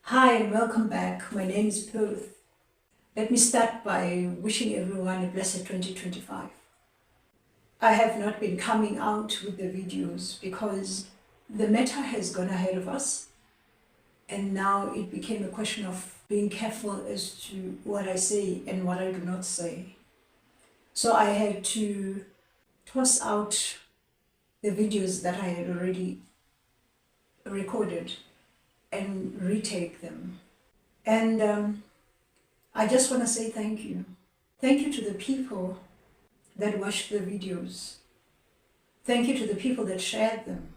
Hi and welcome back. My name is Perth. Let me start by wishing everyone a blessed 2025. I have not been coming out with the videos because the matter has gone ahead of us, and now it became a question of being careful as to what I say and what I do not say. So I had to toss out the videos that I had already recorded and retake them. And I just want to say thank you. Thank you to the people that watched the videos. Thank you to the people that shared them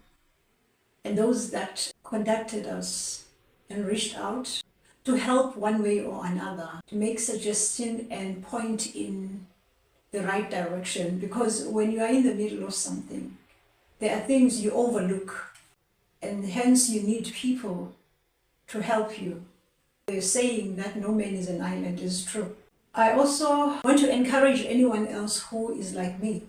and those that contacted us and reached out to help one way or another, to make suggestion and point in the right direction. Because when you are in the middle of something, there are things you overlook, and hence you need people to help you. The saying that no man is an island is true. I also want to encourage anyone else who is like me,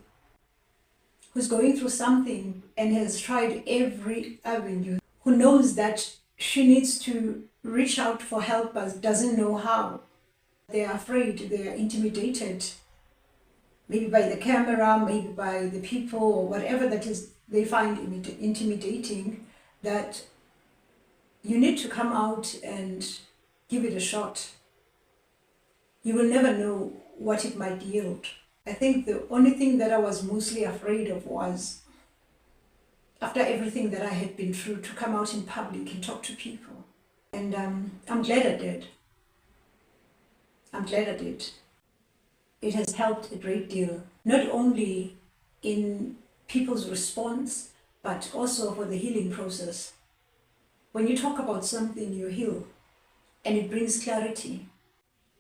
who's going through something and has tried every avenue, who knows that she needs to reach out for help but doesn't know how. They are afraid, they are intimidated, maybe by the camera, maybe by the people, or whatever that is they find intimidating, that you need to come out and give it a shot. You will never know what it might yield. I think the only thing that I was mostly afraid of was, after everything that I had been through, to come out in public and talk to people. And I'm glad I did. I'm glad I did. It has helped a great deal, not only in people's response, but also for the healing process. When you talk about something, you heal, and it brings clarity.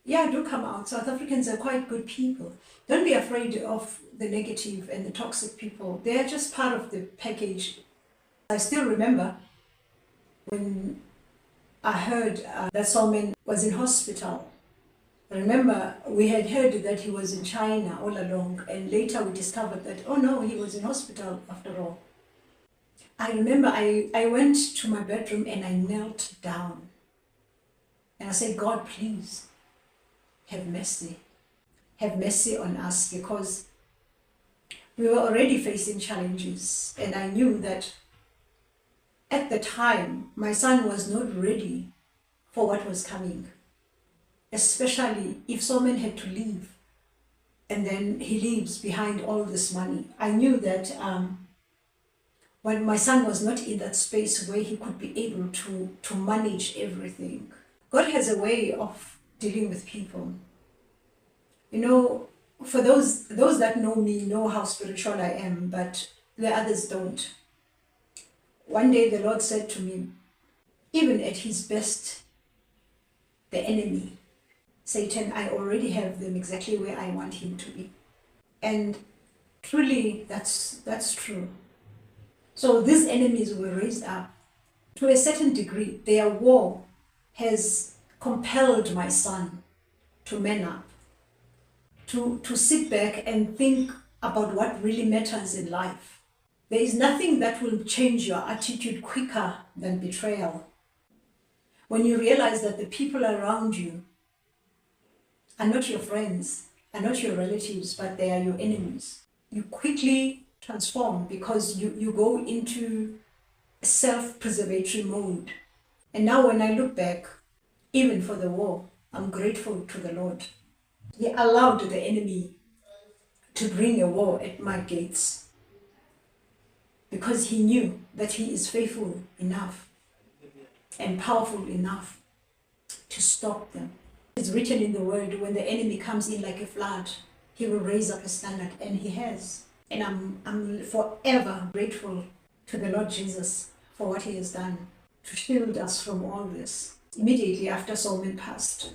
Yeah, do come out. South Africans are quite good people. Don't be afraid of the negative and the toxic people. They are just part of the package. I still remember when I heard that Solomon was in hospital. I remember we had heard that he was in China all along, and later we discovered that, oh no, he was in hospital after all. I remember I went to my bedroom and I knelt down. And I said, God, please, have mercy. Have mercy on us, because we were already facing challenges. And I knew that at the time, my son was not ready for what was coming. Especially if someone had to leave and then he leaves behind all this money. I knew that when my son was not in that space where he could be able to manage everything. God has a way of dealing with people. You know, for those that know me know how spiritual I am, but the others don't. One day the Lord said to me, even at his best, the enemy, Satan, I already have them exactly where I want him to be. And truly, that's true. So these enemies were raised up. To a certain degree, their war has compelled my son to man up, to sit back and think about what really matters in life. There is nothing that will change your attitude quicker than betrayal. When you realize that the people around you are not your friends, are not your relatives, but they are your enemies, you quickly transform, because you go into self-preservatory mode. And now when I look back, even for the war, I'm grateful to the Lord. He allowed the enemy to bring a war at my gates, because he knew that he is faithful enough and powerful enough to stop them. It's written in the word, when the enemy comes in like a flood, he will raise up a standard, and he has. And I'm forever grateful to the Lord Jesus for what he has done to shield us from all this. Immediately after Solomon passed,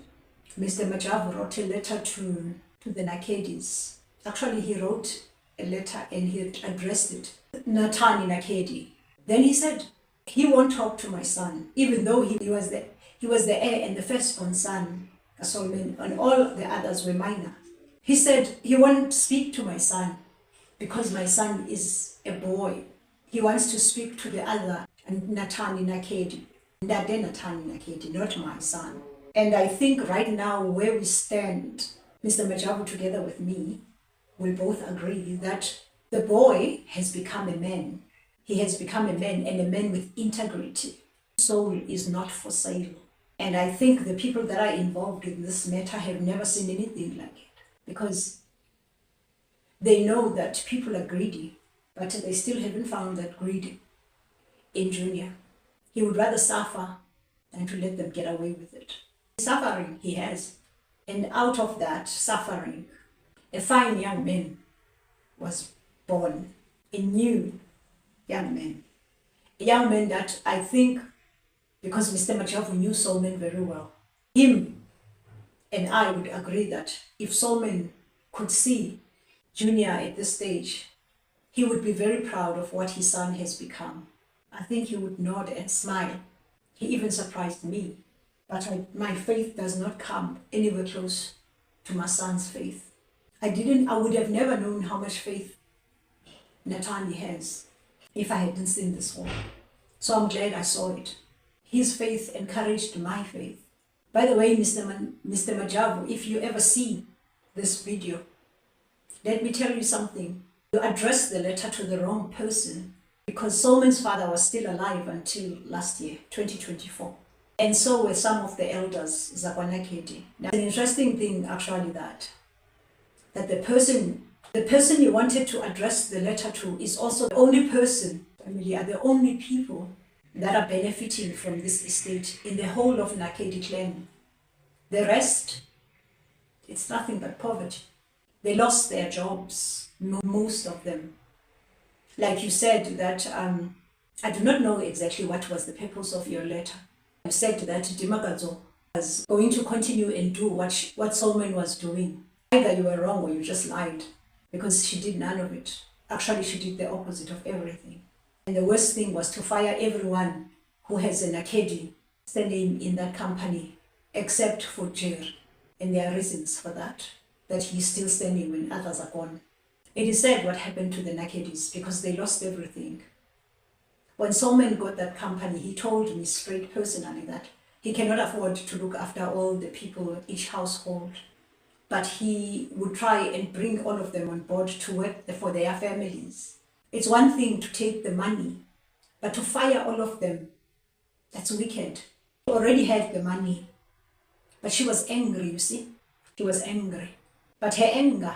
Mr. Majavu wrote a letter to the Nakedis. Actually, he wrote a letter and he addressed it to Nathani Nakedi. Then he said, he won't talk to my son, even though he was the heir and the firstborn son, Solomon, and all the others were minor. He said, he won't speak to my son because my son is a boy. He wants to speak to the other, and Nathani Nakedi. Ndade Nathani Nakedi, not my son. And I think right now where we stand, Mr. Majabu together with me, will both agree that the boy has become a man. He has become a man, and a man with integrity. Soul is not for sale. And I think the people that are involved in this matter have never seen anything like it, because they know that people are greedy, but they still haven't found that greed in Junior. He would rather suffer than to let them get away with it. Suffering he has, and out of that suffering, a fine young man was born, a new young man. A young man that I think, because Mr. Majavu knew Solomon very well, him and I would agree that if Solomon could see Junior at this stage, he would be very proud of what his son has become. I think he would nod and smile. He even surprised me. But my faith does not come anywhere close to my son's faith. I would have never known how much faith Nathani has if I hadn't seen this one. So I'm glad I saw it. His faith encouraged my faith. By the way, Mr. Majavu, if you ever see this video, let me tell you something. You addressed the letter to the wrong person, because Solomon's father was still alive until last year, 2024. And so were some of the elders, Zakwanakedi. Now, it's an interesting thing actually that the person you wanted to address the letter to is also the only person, family are the only people that are benefiting from this estate in the whole of Nakedi clan. The rest, it's nothing but poverty. They lost their jobs, most of them. Like you said that, I do not know exactly what was the purpose of your letter. You said that Dimagazo was going to continue and do what Solomon was doing. Either you were wrong or you just lied, because she did none of it. Actually, she did the opposite of everything. And the worst thing was to fire everyone who has a Nakedi standing in that company, except for Jer. And there are reasons for that he's still standing when others are gone. It is sad what happened to the Nakedis, because they lost everything. When Solomon got that company, he told me straight personally that he cannot afford to look after all the people, each household, but he would try and bring all of them on board to work for their families. It's one thing to take the money, but to fire all of them, that's wicked. She already had the money, but she was angry, you see. She was angry. But her anger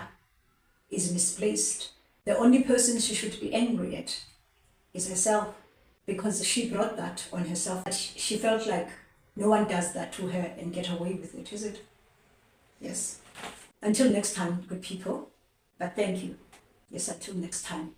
is misplaced. The only person she should be angry at is herself, because she brought that on herself. She felt like no one does that to her and get away with it, is it? Yes. Until next time, good people. But thank you. Yes, until next time.